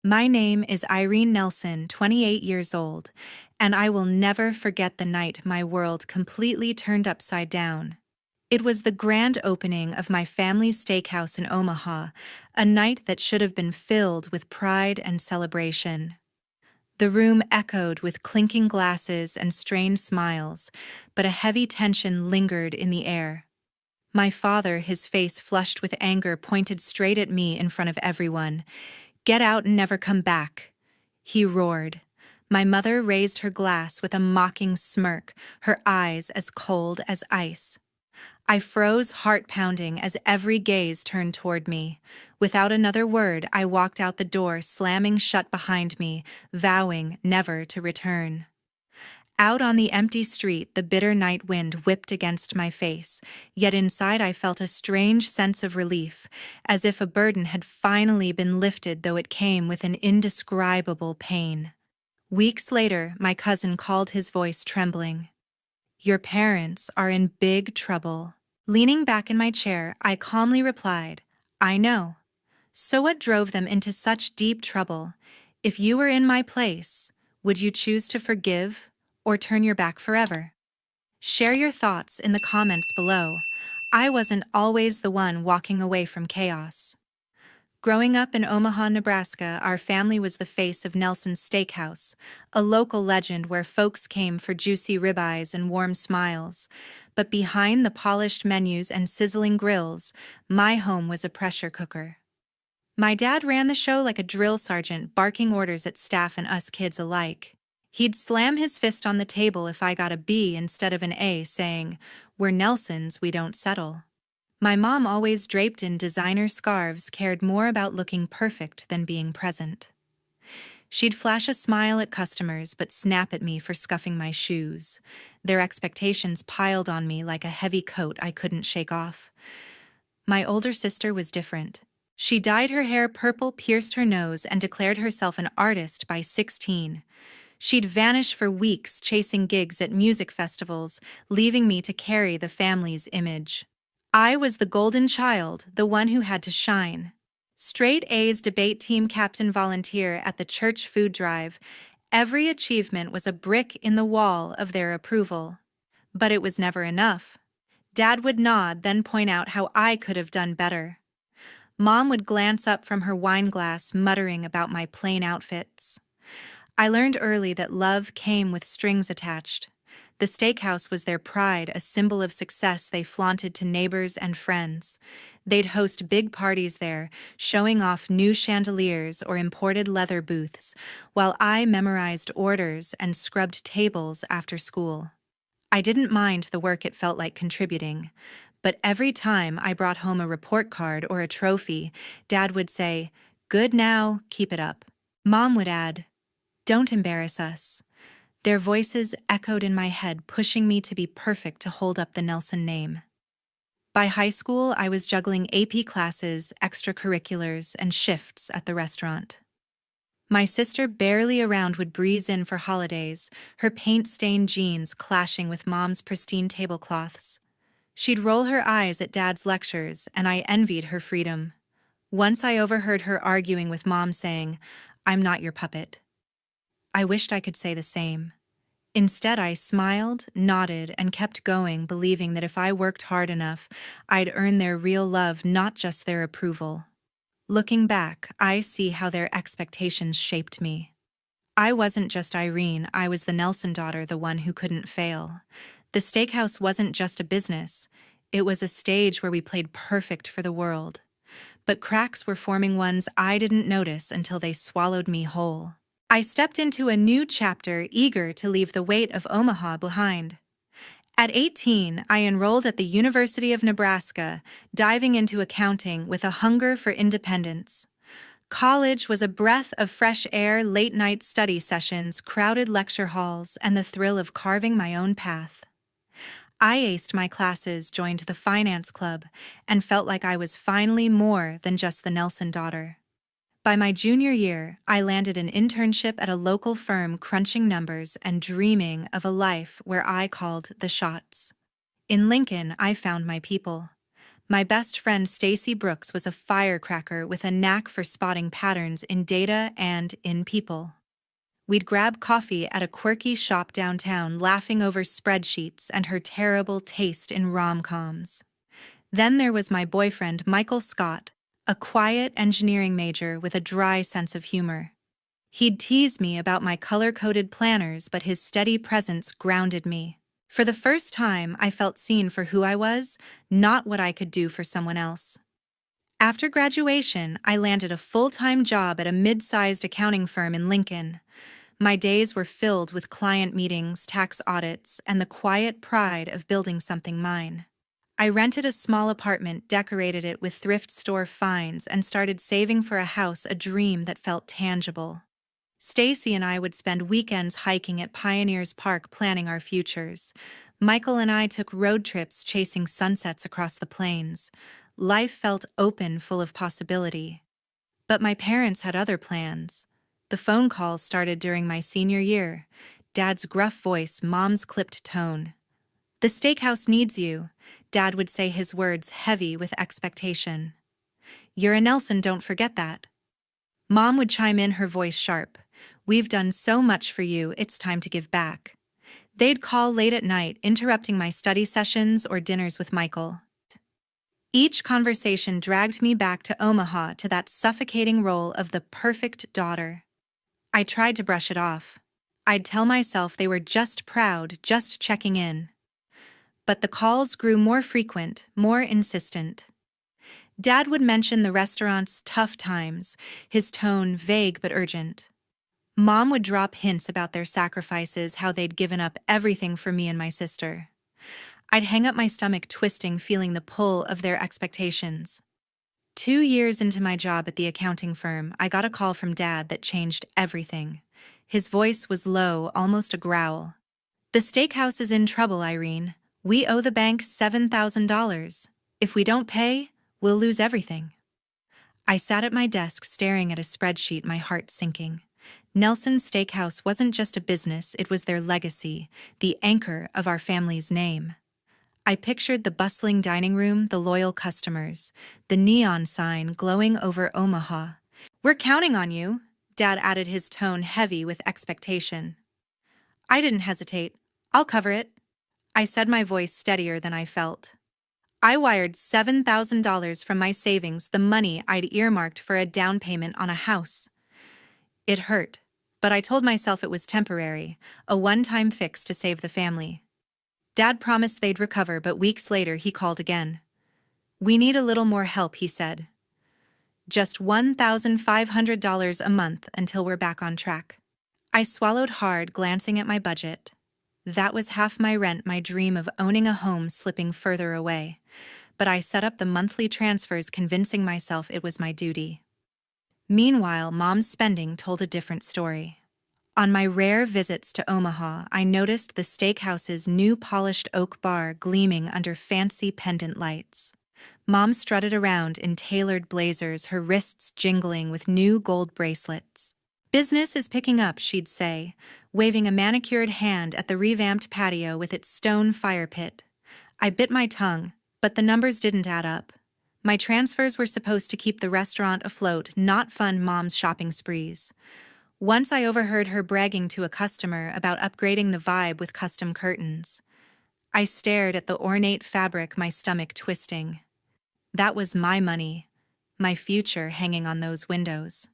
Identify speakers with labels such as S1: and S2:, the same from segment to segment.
S1: My name is Irene Nelson, 28 years old, and I will never forget the night my world completely turned upside down. It was the grand opening of my family's steakhouse in Omaha, a night that should have been filled with pride and celebration. The room echoed with clinking glasses and strained smiles, but a heavy tension lingered in the air. My father, his face flushed with anger, pointed straight at me in front of everyone. "Get out and never come back," he roared. My mother raised her glass with a mocking smirk, her eyes as cold as ice. I froze, heart pounding, as every gaze turned toward me. Without another word, I walked out the door, slamming shut behind me, vowing never to return. Out on the empty street, the bitter night wind whipped against my face, yet inside I felt a strange sense of relief, as if a burden had finally been lifted, though it came with an indescribable pain. Weeks later, my cousin called, his voice trembling. "Your parents are in big trouble." Leaning back in my chair, I calmly replied, "I know. So what drove them into such deep trouble? If you were in my place, would you choose to forgive or turn your back forever?" Share your thoughts in the comments below. I wasn't always the one walking away from chaos. Growing up in Omaha, Nebraska, our family was the face of Nelson's Steakhouse, a local legend where folks came for juicy ribeyes and warm smiles. But behind the polished menus and sizzling grills, my home was a pressure cooker. My dad ran the show like a drill sergeant, barking orders at staff and us kids alike. He'd slam his fist on the table if I got a B instead of an A, saying, "We're Nelsons, we don't settle." My mom, always draped in designer scarves, cared more about looking perfect than being present. She'd flash a smile at customers but snap at me for scuffing my shoes. Their expectations piled on me like a heavy coat I couldn't shake off. My older sister was different. She dyed her hair purple, pierced her nose, and declared herself an artist by 16. She'd vanish for weeks, chasing gigs at music festivals, leaving me to carry the family's image. I was the golden child, the one who had to shine. Straight A's, debate team captain, volunteer at the church food drive. Every achievement was a brick in the wall of their approval. But it was never enough. Dad would nod, then point out how I could have done better. Mom would glance up from her wine glass, muttering about my plain outfits. I learned early that love came with strings attached. The steakhouse was their pride, a symbol of success they flaunted to neighbors and friends. They'd host big parties there, showing off new chandeliers or imported leather booths, while I memorized orders and scrubbed tables after school. I didn't mind the work, it felt like contributing. But every time I brought home a report card or a trophy, Dad would say, "Good now, keep it up." Mom would add, "Don't embarrass us." Their voices echoed in my head, pushing me to be perfect to hold up the Nelson name. By high school, I was juggling AP classes, extracurriculars, and shifts at the restaurant. My sister, barely around, would breeze in for holidays, her paint-stained jeans clashing with Mom's pristine tablecloths. She'd roll her eyes at Dad's lectures, and I envied her freedom. Once I overheard her arguing with Mom, saying, "I'm not your puppet." I wished I could say the same. Instead, I smiled, nodded, and kept going, believing that if I worked hard enough, I'd earn their real love, not just their approval. Looking back, I see how their expectations shaped me. I wasn't just Irene, I was the Nelson daughter, the one who couldn't fail. The steakhouse wasn't just a business. It was a stage where we played perfect for the world. But cracks were forming, ones I didn't notice until they swallowed me whole. I stepped into a new chapter, eager to leave the weight of Omaha behind. At 18, I enrolled at the University of Nebraska, diving into accounting with a hunger for independence. College was a breath of fresh air, late-night study sessions, crowded lecture halls, and the thrill of carving my own path. I aced my classes, joined the finance club, and felt like I was finally more than just the Nelson daughter. By my junior year, I landed an internship at a local firm, crunching numbers and dreaming of a life where I called the shots. In Lincoln, I found my people. My best friend Stacy Brooks was a firecracker with a knack for spotting patterns in data and in people. We'd grab coffee at a quirky shop downtown, laughing over spreadsheets and her terrible taste in rom-coms. Then there was my boyfriend, Michael Scott, a quiet engineering major with a dry sense of humor. He'd tease me about my color-coded planners, but his steady presence grounded me. For the first time, I felt seen for who I was, not what I could do for someone else. After graduation, I landed a full-time job at a mid-sized accounting firm in Lincoln. My days were filled with client meetings, tax audits, and the quiet pride of building something mine. I rented a small apartment, decorated it with thrift store finds, and started saving for a house, a dream that felt tangible. Stacy and I would spend weekends hiking at Pioneers Park planning our futures. Michael and I took road trips chasing sunsets across the plains. Life felt open, full of possibility. But my parents had other plans. The phone calls started during my senior year. Dad's gruff voice, Mom's clipped tone. "The steakhouse needs you," Dad would say, his words heavy with expectation. "You're a Nelson, don't forget that." Mom would chime in, her voice sharp. "We've done so much for you, it's time to give back." They'd call late at night, interrupting my study sessions or dinners with Michael. Each conversation dragged me back to Omaha, to that suffocating role of the perfect daughter. I tried to brush it off. I'd tell myself they were just proud, just checking in. But the calls grew more frequent, more insistent. Dad would mention the restaurant's tough times, his tone vague but urgent. Mom would drop hints about their sacrifices, how they'd given up everything for me and my sister. I'd hang up my stomach, twisting, feeling the pull of their expectations. 2 years into my job at the accounting firm, I got a call from Dad that changed everything. His voice was low, almost a growl. "The steakhouse is in trouble, Irene. We owe the bank $7,000. If we don't pay, we'll lose everything." I sat at my desk staring at a spreadsheet, my heart sinking. Nelson's Steakhouse wasn't just a business, it was their legacy, the anchor of our family's name. I pictured the bustling dining room, the loyal customers, the neon sign glowing over Omaha. "We're counting on you," Dad added, his tone heavy with expectation. I didn't hesitate. "I'll cover it," I said, my voice steadier than I felt. I wired $7,000 from my savings, the money I'd earmarked for a down payment on a house. It hurt, but I told myself it was temporary, a one-time fix to save the family. Dad promised they'd recover, but weeks later he called again. "We need a little more help," he said. "Just $1,500 a month until we're back on track." I swallowed hard, glancing at my budget. That was half my rent, my dream of owning a home slipping further away. But I set up the monthly transfers, convincing myself it was my duty. Meanwhile, Mom's spending told a different story. On my rare visits to Omaha, I noticed the steakhouse's new polished oak bar gleaming under fancy pendant lights. Mom strutted around in tailored blazers, her wrists jingling with new gold bracelets. "Business is picking up," she'd say, waving a manicured hand at the revamped patio with its stone fire pit. I bit my tongue, but the numbers didn't add up. My transfers were supposed to keep the restaurant afloat, not fund Mom's shopping sprees. Once I overheard her bragging to a customer about upgrading the vibe with custom curtains. I stared at the ornate fabric, my stomach twisting. That was my money, my future hanging on those windows.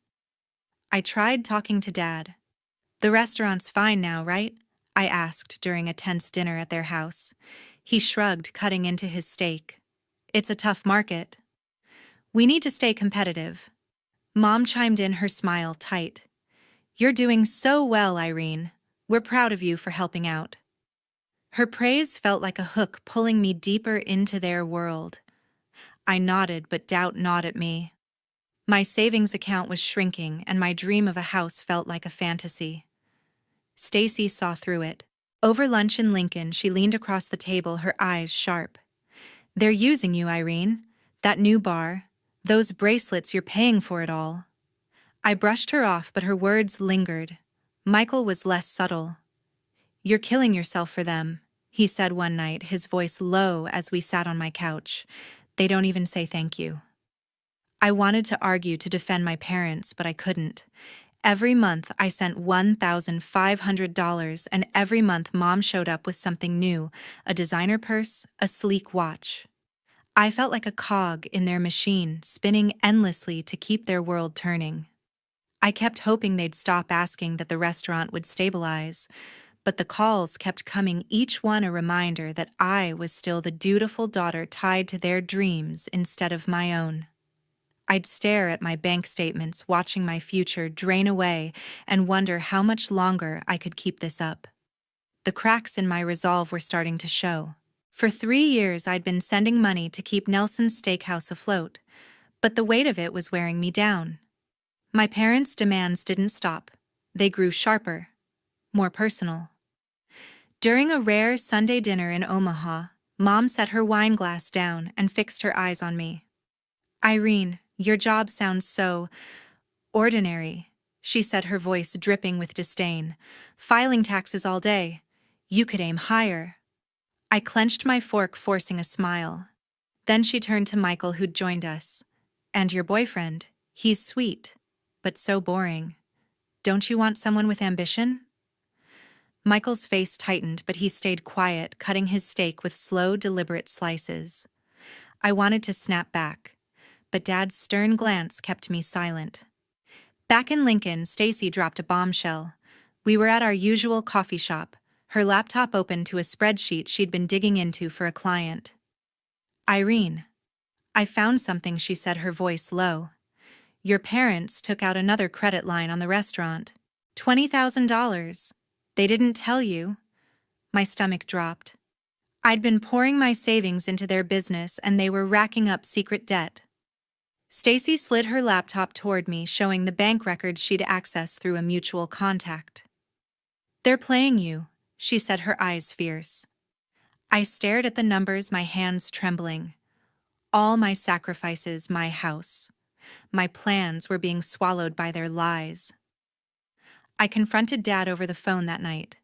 S1: I tried talking to Dad. "The restaurant's fine now, right?" I asked during a tense dinner at their house. He shrugged, cutting into his steak. "It's a tough market. We need to stay competitive." Mom chimed in, her smile tight. "You're doing so well, Irene. We're proud of you for helping out." Her praise felt like a hook, pulling me deeper into their world. I nodded, but doubt gnawed at me. My savings account was shrinking, and my dream of a house felt like a fantasy. Stacy saw through it. Over lunch in Lincoln, she leaned across the table, her eyes sharp. "They're using you, Irene. That new bar, those bracelets, you're paying for it all." I brushed her off, but her words lingered. Michael was less subtle. "You're killing yourself for them," he said one night, his voice low as we sat on my couch. They don't even say thank you. I wanted to argue to defend my parents, but I couldn't. Every month I sent $1,500, and every month Mom showed up with something new, a designer purse, a sleek watch. I felt like a cog in their machine, spinning endlessly to keep their world turning. I kept hoping they'd stop asking that the restaurant would stabilize, but the calls kept coming, each one a reminder that I was still the dutiful daughter tied to their dreams instead of my own. I'd stare at my bank statements, watching my future drain away, and wonder how much longer I could keep this up. The cracks in my resolve were starting to show. For 3 years I'd been sending money to keep Nelson's Steakhouse afloat, but the weight of it was wearing me down. My parents' demands didn't stop. They grew sharper, more personal. During a rare Sunday dinner in Omaha, Mom set her wine glass down and fixed her eyes on me. "Irene, your job sounds so ordinary," she said, her voice dripping with disdain. "Filing taxes all day. You could aim higher." I clenched my fork, forcing a smile. Then she turned to Michael, who'd joined us. "And your boyfriend? He's sweet, but so boring. Don't you want someone with ambition?" Michael's face tightened, but he stayed quiet, cutting his steak with slow, deliberate slices. I wanted to snap back, but Dad's stern glance kept me silent. Back in Lincoln, Stacy dropped a bombshell. We were at our usual coffee shop, her laptop open to a spreadsheet she'd been digging into for a client. "Irene, I found something," she said, her voice low. "Your parents took out another credit line on the restaurant. $20,000. They didn't tell you." My stomach dropped. I'd been pouring my savings into their business, and they were racking up secret debt. Stacy slid her laptop toward me, showing the bank records she'd accessed through a mutual contact. "They're playing you," she said, her eyes fierce. I stared at the numbers, my hands trembling. All my sacrifices, my house. My plans were being swallowed by their lies. I confronted Dad over the phone that night.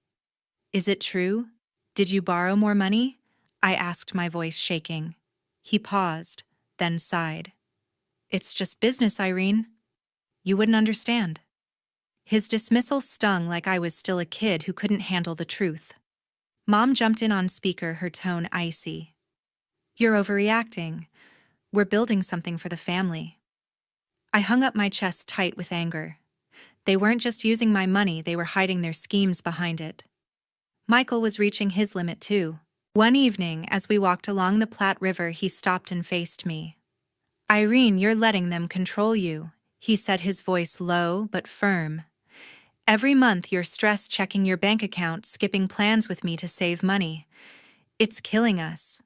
S1: "Is it true? Did you borrow more money?" I asked, my voice shaking. He paused, then sighed. "It's just business, Irene. You wouldn't understand." His dismissal stung like I was still a kid who couldn't handle the truth. Mom jumped in on speaker, her tone icy. "You're overreacting. We're building something for the family." I hung up my chest tight with anger. They weren't just using my money, they were hiding their schemes behind it. Michael was reaching his limit too. One evening, as we walked along the Platte River, he stopped and faced me. "Irene, you're letting them control you," he said, his voice low but firm. "Every month you're stress-checking your bank account, skipping plans with me to save money. It's killing us."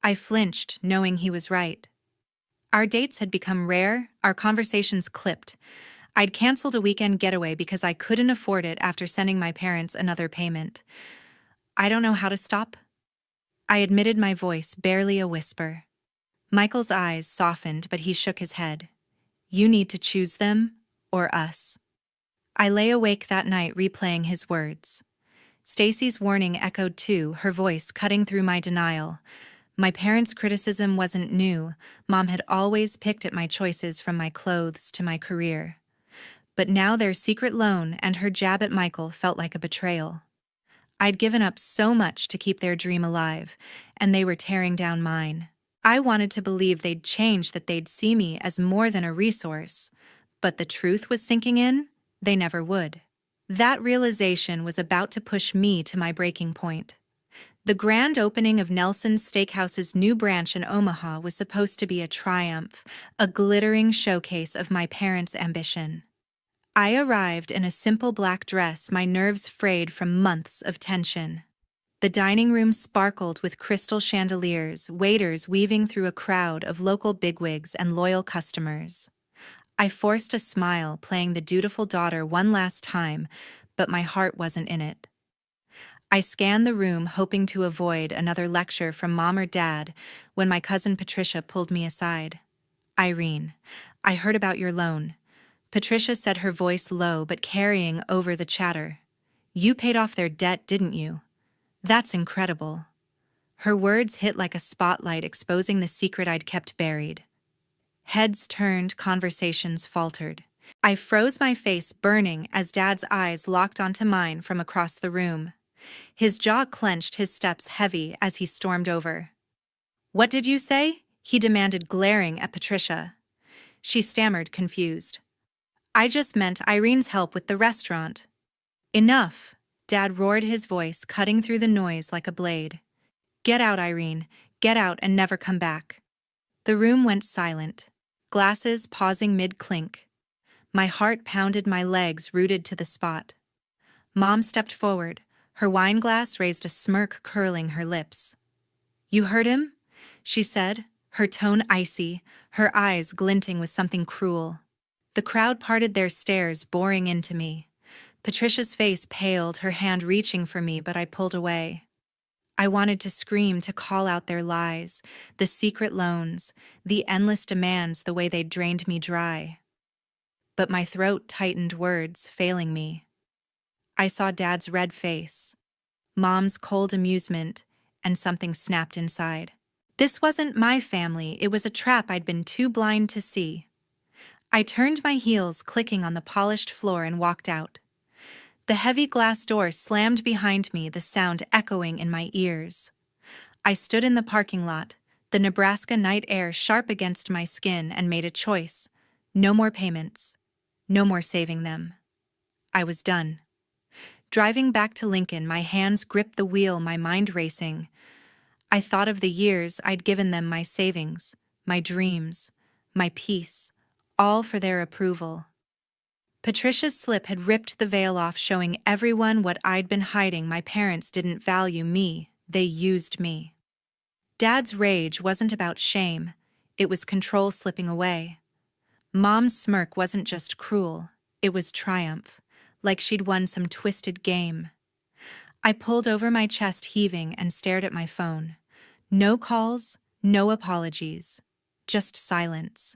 S1: I flinched, knowing he was right. Our dates had become rare, our conversations clipped. I'd canceled a weekend getaway because I couldn't afford it after sending my parents another payment. "I don't know how to stop." I admitted, my voice barely a whisper. Michael's eyes softened, but he shook his head. "You need to choose them, or us." I lay awake that night replaying his words. Stacy's warning echoed too, her voice cutting through my denial. My parents' criticism wasn't new. Mom had always picked at my choices, from my clothes to my career. But now their secret loan and her jab at Michael felt like a betrayal. I'd given up so much to keep their dream alive, and they were tearing down mine. I wanted to believe they'd change, that they'd see me as more than a resource. But the truth was sinking in. They never would. That realization was about to push me to my breaking point. The grand opening of Nelson's Steakhouse's new branch in Omaha was supposed to be a triumph, a glittering showcase of my parents' ambition. I arrived in a simple black dress, my nerves frayed from months of tension. The dining room sparkled with crystal chandeliers, waiters weaving through a crowd of local bigwigs and loyal customers. I forced a smile, playing the dutiful daughter one last time, but my heart wasn't in it. I scanned the room, hoping to avoid another lecture from Mom or Dad, when my cousin Patricia pulled me aside. "Irene, I heard about your loan," Patricia said, her voice low but carrying over the chatter. "You paid off their debt, didn't you? That's incredible." Her words hit like a spotlight, exposing the secret I'd kept buried. Heads turned, conversations faltered. I froze, my face burning as Dad's eyes locked onto mine from across the room. His jaw clenched, his steps heavy as he stormed over. "What did you say?" he demanded, glaring at Patricia. She stammered, confused. "I just meant Irene's help with the restaurant." "Enough!" Dad roared, his voice cutting through the noise like a blade. "Get out, Irene. Get out and never come back." The room went silent, glasses pausing mid-clink. My heart pounded, my legs rooted to the spot. Mom stepped forward, her wine glass raised, a smirk curling her lips. "You heard him?" she said, her tone icy, her eyes glinting with something cruel. The crowd parted their stares, boring into me. Patricia's face paled, her hand reaching for me, but I pulled away. I wanted to scream, to call out their lies, the secret loans, the endless demands, the way they'd drained me dry. But my throat tightened, words failing me. I saw Dad's red face, Mom's cold amusement, and something snapped inside. This wasn't my family, it was a trap I'd been too blind to see. I turned, my heels clicking on the polished floor, and walked out. The heavy glass door slammed behind me, the sound echoing in my ears. I stood in the parking lot, the Nebraska night air sharp against my skin, and made a choice. No more payments. No more saving them. I was done. Driving back to Lincoln, my hands gripped the wheel, my mind racing. I thought of the years I'd given them, my savings, my dreams, my peace, all for their approval. Patricia's slip had ripped the veil off, showing everyone what I'd been hiding. My parents didn't value me, they used me. Dad's rage wasn't about shame, it was control slipping away. Mom's smirk wasn't just cruel, it was triumph, like she'd won some twisted game. I pulled over, my chest heaving, and stared at my phone. No calls, no apologies, just silence.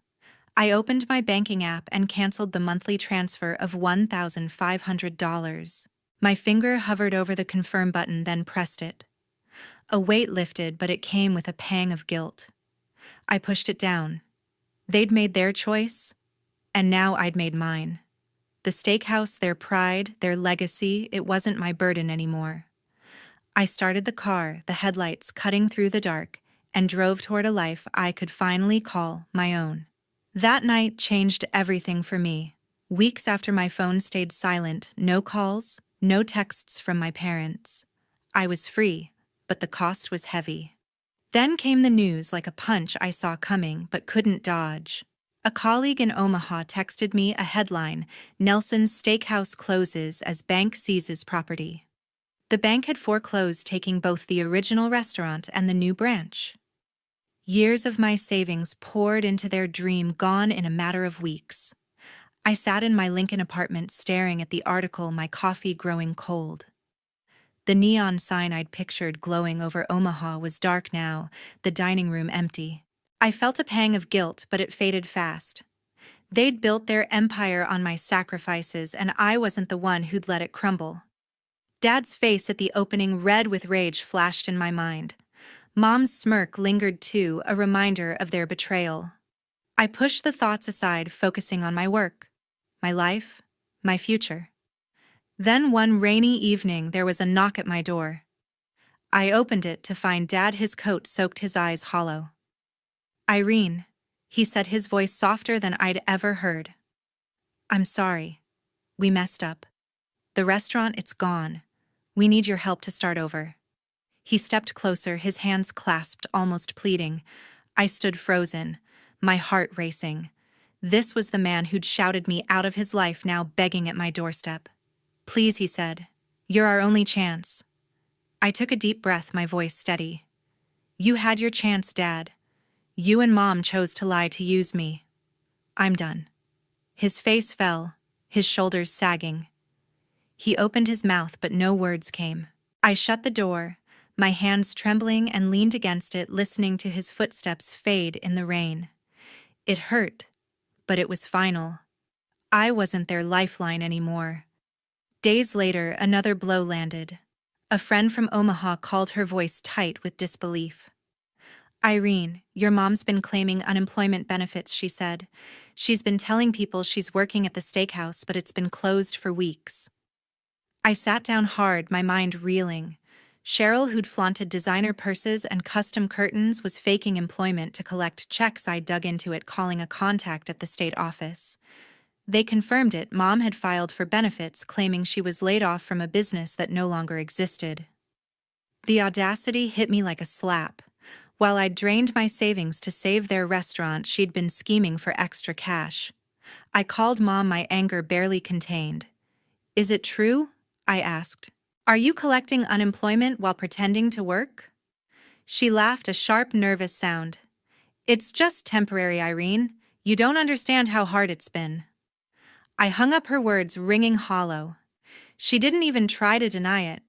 S1: I opened my banking app and canceled the monthly transfer of $1,500. My finger hovered over the confirm button, then pressed it. A weight lifted, but it came with a pang of guilt. I pushed it down. They'd made their choice, and now I'd made mine. The steakhouse, their pride, their legacy, it wasn't my burden anymore. I started the car, the headlights cutting through the dark, and drove toward a life I could finally call my own. That night changed everything for me. Weeks after my phone stayed silent, no calls, no texts from my parents. I was free, but the cost was heavy. Then came the news, like a punch I saw coming but couldn't dodge. A colleague in Omaha texted me a headline: "Nelson's Steakhouse closes as bank seizes property." The bank had foreclosed, taking both the original restaurant and the new branch. Years of my savings poured into their dream, gone in a matter of weeks. I sat in my Lincoln apartment staring at the article, my coffee growing cold. The neon sign I'd pictured glowing over Omaha was dark now, the dining room empty. I felt a pang of guilt, but it faded fast. They'd built their empire on my sacrifices, and I wasn't the one who'd let it crumble. Dad's face at the opening, red with rage, flashed in my mind. Mom's smirk lingered too, a reminder of their betrayal. I pushed the thoughts aside, focusing on my work, my life, my future. Then one rainy evening, there was a knock at my door. I opened it to find Dad, his coat soaked, his eyes hollow. "Irene," he said, his voice softer than I'd ever heard. "I'm sorry. We messed up. The restaurant, it's gone. We need your help to start over." He stepped closer, his hands clasped, almost pleading. I stood frozen, my heart racing. This was the man who'd shouted me out of his life, now begging at my doorstep. "Please," he said. "You're our only chance." I took a deep breath, my voice steady. "You had your chance, Dad. You and Mom chose to lie, to use me. I'm done." His face fell, his shoulders sagging. He opened his mouth, but no words came. I shut the door, my hands trembling, and leaned against it, listening to his footsteps fade in the rain. It hurt, but it was final. I wasn't their lifeline anymore. Days later, another blow landed. A friend from Omaha called, her voice tight with disbelief. Irene, your mom's been claiming unemployment benefits, she said. She's been telling people she's working at the steakhouse, but it's been closed for weeks. I sat down hard, my mind reeling. Cheryl, who'd flaunted designer purses and custom curtains, was faking employment to collect checks. I dug into it, calling a contact at the state office. They confirmed it. Mom had filed for benefits, claiming she was laid off from a business that no longer existed. The audacity hit me like a slap. While I'd drained my savings to save their restaurant, she'd been scheming for extra cash. I called Mom, my anger barely contained. "Is it true?" I asked. "Are you collecting unemployment while pretending to work?" She laughed, a sharp, nervous sound. "It's just temporary, Irene. You don't understand how hard it's been." I hung up, her words ringing hollow. She didn't even try to deny it.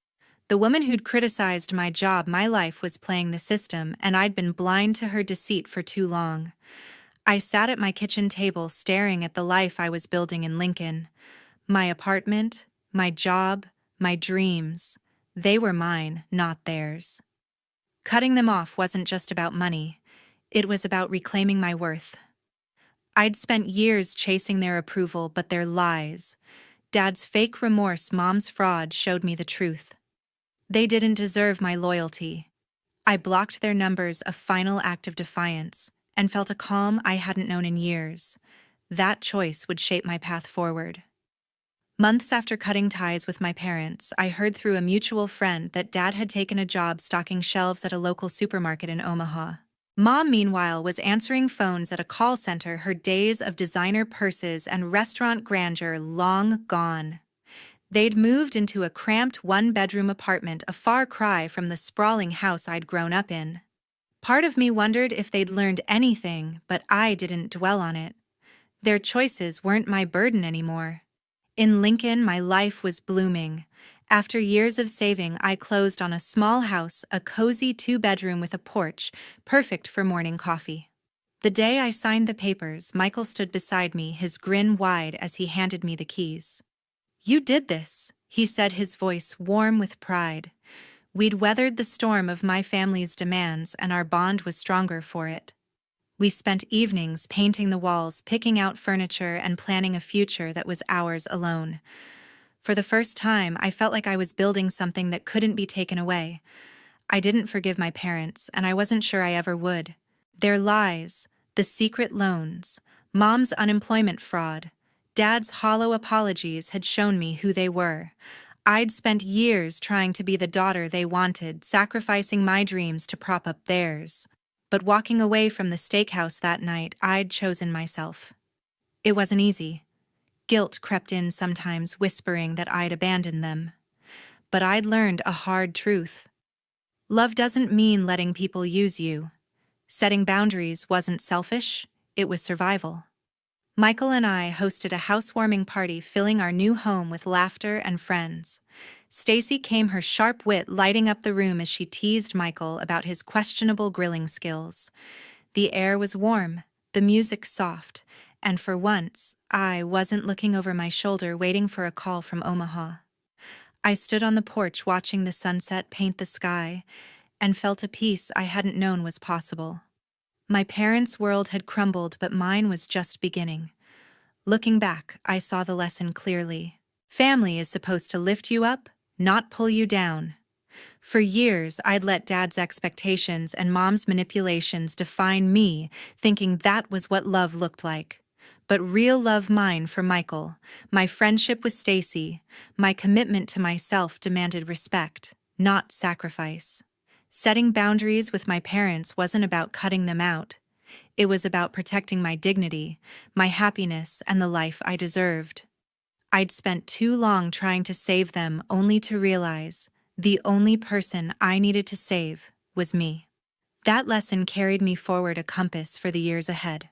S1: The woman who'd criticized my job, my life, was playing the system, and I'd been blind to her deceit for too long. I sat at my kitchen table, staring at the life I was building in Lincoln. My apartment, my job, my dreams. They were mine, not theirs. Cutting them off wasn't just about money. It was about reclaiming my worth. I'd spent years chasing their approval, but their lies, Dad's fake remorse, Mom's fraud, showed me the truth. They didn't deserve my loyalty. I blocked their numbers, a final act of defiance, and felt a calm I hadn't known in years. That choice would shape my path forward. Months after cutting ties with my parents, I heard through a mutual friend that Dad had taken a job stocking shelves at a local supermarket in Omaha. Mom, meanwhile, was answering phones at a call center, her days of designer purses and restaurant grandeur long gone. They'd moved into a cramped one-bedroom apartment, a far cry from the sprawling house I'd grown up in. Part of me wondered if they'd learned anything, but I didn't dwell on it. Their choices weren't my burden anymore. In Lincoln, my life was blooming. After years of saving, I closed on a small house, a cozy 2-bedroom with a porch, perfect for morning coffee. The day I signed the papers, Michael stood beside me, his grin wide as he handed me the keys. "You did this," he said, his voice warm with pride. We'd weathered the storm of my family's demands, and our bond was stronger for it. We spent evenings painting the walls, picking out furniture, and planning a future that was ours alone. For the first time, I felt like I was building something that couldn't be taken away. I didn't forgive my parents, and I wasn't sure I ever would. Their lies, the secret loans, Mom's unemployment fraud, Dad's hollow apologies had shown me who they were. I'd spent years trying to be the daughter they wanted, sacrificing my dreams to prop up theirs. But walking away from the steakhouse that night, I'd chosen myself. It wasn't easy. Guilt crept in sometimes, whispering that I'd abandoned them. But I'd learned a hard truth. Love doesn't mean letting people use you. Setting boundaries wasn't selfish, it was survival. Michael and I hosted a housewarming party, filling our new home with laughter and friends. Stacy came, her sharp wit lighting up the room as she teased Michael about his questionable grilling skills. The air was warm, the music soft, and for once, I wasn't looking over my shoulder waiting for a call from Omaha. I stood on the porch watching the sunset paint the sky and felt a peace I hadn't known was possible. My parents' world had crumbled, but mine was just beginning. Looking back, I saw the lesson clearly. Family is supposed to lift you up, not pull you down. For years, I'd let Dad's expectations and Mom's manipulations define me, thinking that was what love looked like. But real love, mine for Michael, my friendship with Stacy, my commitment to myself demanded respect, not sacrifice. Setting boundaries with my parents wasn't about cutting them out. It was about protecting my dignity, my happiness, and the life I deserved. I'd spent too long trying to save them, only to realize the only person I needed to save was me. That lesson carried me forward, a compass for the years ahead.